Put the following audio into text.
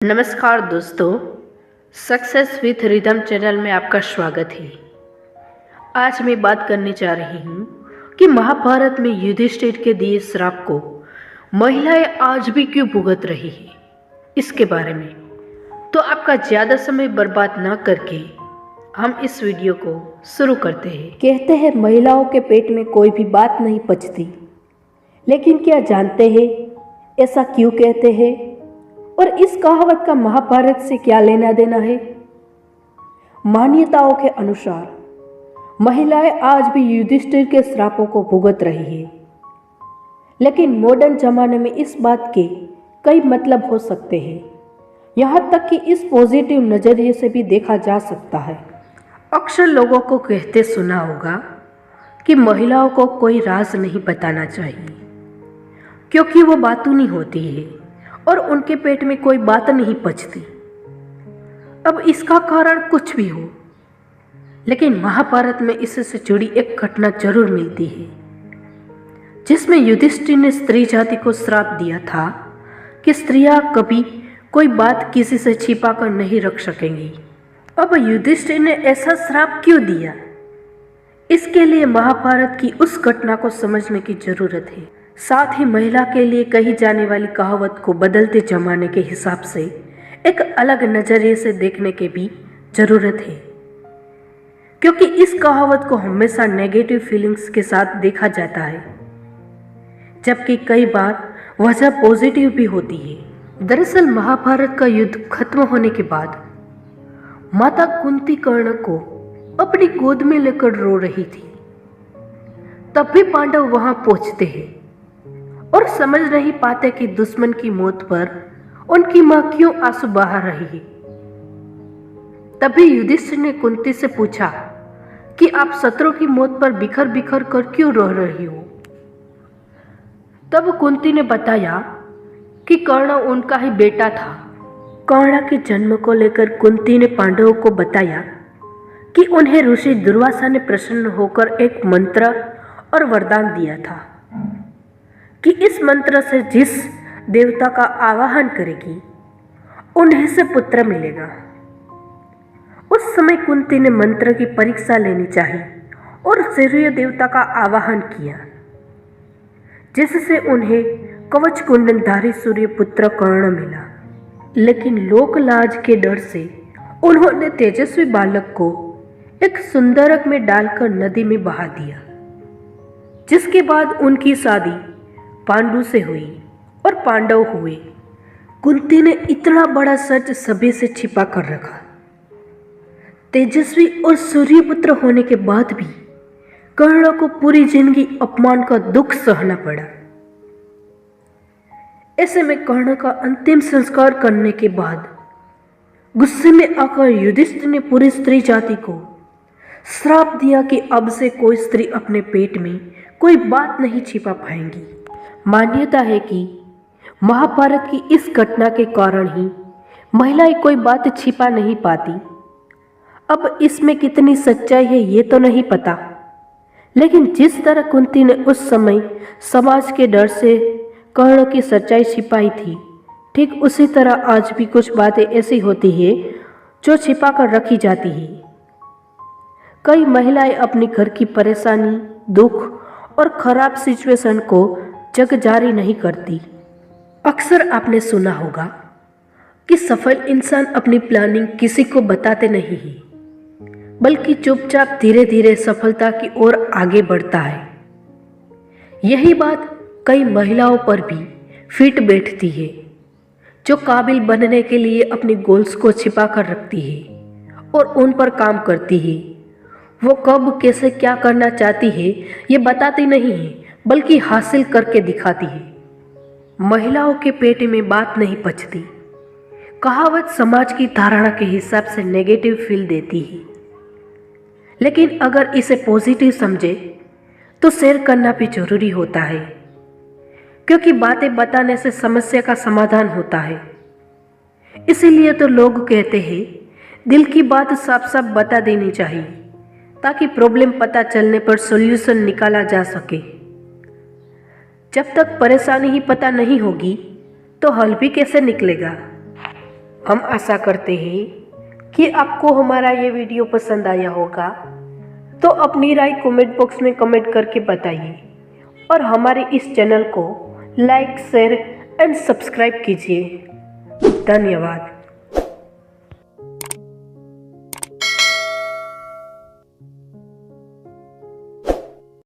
नमस्कार दोस्तों, success with rhythm channel में आपका स्वागत है। आज मैं बात करने जा रही हूँ कि महाभारत में युधिष्ठिर के दिए श्राप को महिलाएं आज भी क्यों भुगत रही है, इसके बारे में। तो आपका ज़्यादा समय बर्बाद ना करके हम इस वीडियो को शुरू करते हैं। कहते हैं महिलाओं के पेट में कोई भी बात नहीं पचती, लेकिन क्या जानते हैं ऐसा क्यों कहते हैं और इस कहावत का महाभारत से क्या लेना देना है। मान्यताओं के अनुसार महिलाएं आज भी युधिष्ठिर के श्रापों को भुगत रही है, लेकिन मॉडर्न जमाने में इस बात के कई मतलब हो सकते हैं। यहाँ तक कि इस पॉजिटिव नजरिए से भी देखा जा सकता है। अक्सर लोगों को कहते सुना होगा कि महिलाओं को कोई राज नहीं बताना चाहिए क्योंकि वो बातूनी होती है और उनके पेट में कोई बात नहीं पचती। अब इसका कारण कुछ भी हो, लेकिन महाभारत में इससे जुड़ी एक घटना जरूर मिलती है जिसमें युधिष्ठिर ने स्त्री जाति को श्राप दिया था कि स्त्रियां कभी कोई बात किसी से छिपा कर नहीं रख सकेंगी। अब युधिष्ठिर ने ऐसा श्राप क्यों दिया, इसके लिए महाभारत की उस घटना को समझने की जरूरत है। साथ ही महिला के लिए कही जाने वाली कहावत को बदलते जमाने के हिसाब से एक अलग नजरिए से देखने की भी जरूरत है, क्योंकि इस कहावत को हमेशा नेगेटिव फीलिंग्स के साथ देखा जाता है, जबकि कई बार वजह पॉजिटिव भी होती है। दरअसल महाभारत का युद्ध खत्म होने के बाद माता कुंती कर्ण को अपनी गोद में लेकर रो रही थी। तब भी पांडव वहां पहुंचते हैं और समझ नहीं पाते कि दुश्मन की मौत पर उनकी मां क्यों आंसू बहा रही है। तभी युधिष्ठिर ने कुंती से पूछा कि आप शत्रु की मौत पर बिखर बिखर कर क्यों रो रही हो। तब कुंती ने बताया कि कर्ण उनका ही बेटा था। कर्ण के जन्म को लेकर कुंती ने पांडवों को बताया कि उन्हें ऋषि दुर्वासा ने प्रसन्न होकर एक मंत्र और वरदान दिया था कि इस मंत्र से जिस देवता का आवाहन करेगी उन्हें से पुत्र मिलेगा। उस समय कुंती ने मंत्र की परीक्षा लेनी चाहिए और सूर्य देवता का आवाहन किया, जिससे उन्हें कवच कुंडलधारी सूर्य पुत्र कर्ण मिला। लेकिन लोक लाज के डर से उन्होंने तेजस्वी बालक को एक सुंदरक में डालकर नदी में बहा दिया, जिसके बाद उनकी शादी पांडु से हुई और पांडव हुए। कुंती ने इतना बड़ा सच सभी से छिपा कर रखा। तेजस्वी और सूर्यपुत्र होने के बाद भी कर्ण को पूरी जिंदगी अपमान का दुख सहना पड़ा। ऐसे में कर्ण का अंतिम संस्कार करने के बाद गुस्से में आकर युधिष्ठिर ने पूरी स्त्री जाति को श्राप दिया कि अब से कोई स्त्री अपने पेट में कोई बात नहीं छिपा पाएंगी। मान्यता है कि महाभारत की इस घटना के कारण ही महिलाएं कोई बात छिपा नहीं पाती। अब इसमें कितनी सच्चाई है ये तो नहीं पता, लेकिन जिस तरह कुंती ने उस समय समाज के डर से कर्ण की सच्चाई छिपाई थी, ठीक उसी तरह आज भी कुछ बातें ऐसी होती है जो छिपा कर रखी जाती है। कई महिलाएं अपने घर की परेशानी, दुख और खराब सिचुएशन को जग जारी नहीं करती। अक्सर आपने सुना होगा कि सफल इंसान अपनी प्लानिंग किसी को बताते नहीं है, बल्कि चुपचाप धीरे धीरे सफलता की ओर आगे बढ़ता है। यही बात कई महिलाओं पर भी फिट बैठती है, जो काबिल बनने के लिए अपने गोल्स को छिपा कर रखती है और उन पर काम करती है। वो कब कैसे क्या करना चाहती है ये बताती नहीं है, बल्कि हासिल करके दिखाती है। महिलाओं के पेट में बात नहीं पचती कहावत समाज की धारणा के हिसाब से नेगेटिव फील देती है, लेकिन अगर इसे पॉजिटिव समझे तो शेयर करना भी जरूरी होता है, क्योंकि बातें बताने से समस्या का समाधान होता है। इसीलिए तो लोग कहते हैं दिल की बात साफ साफ बता देनी चाहिए, ताकि प्रॉब्लम पता चलने पर सॉल्यूशन निकाला जा सके। जब तक परेशानी ही पता नहीं होगी तो हल भी कैसे निकलेगा। हम आशा करते हैं कि आपको हमारा ये वीडियो पसंद आया होगा, तो अपनी राय कमेंट बॉक्स में कमेंट करके बताइए और हमारे इस चैनल को लाइक, शेयर एंड सब्सक्राइब कीजिए। धन्यवाद।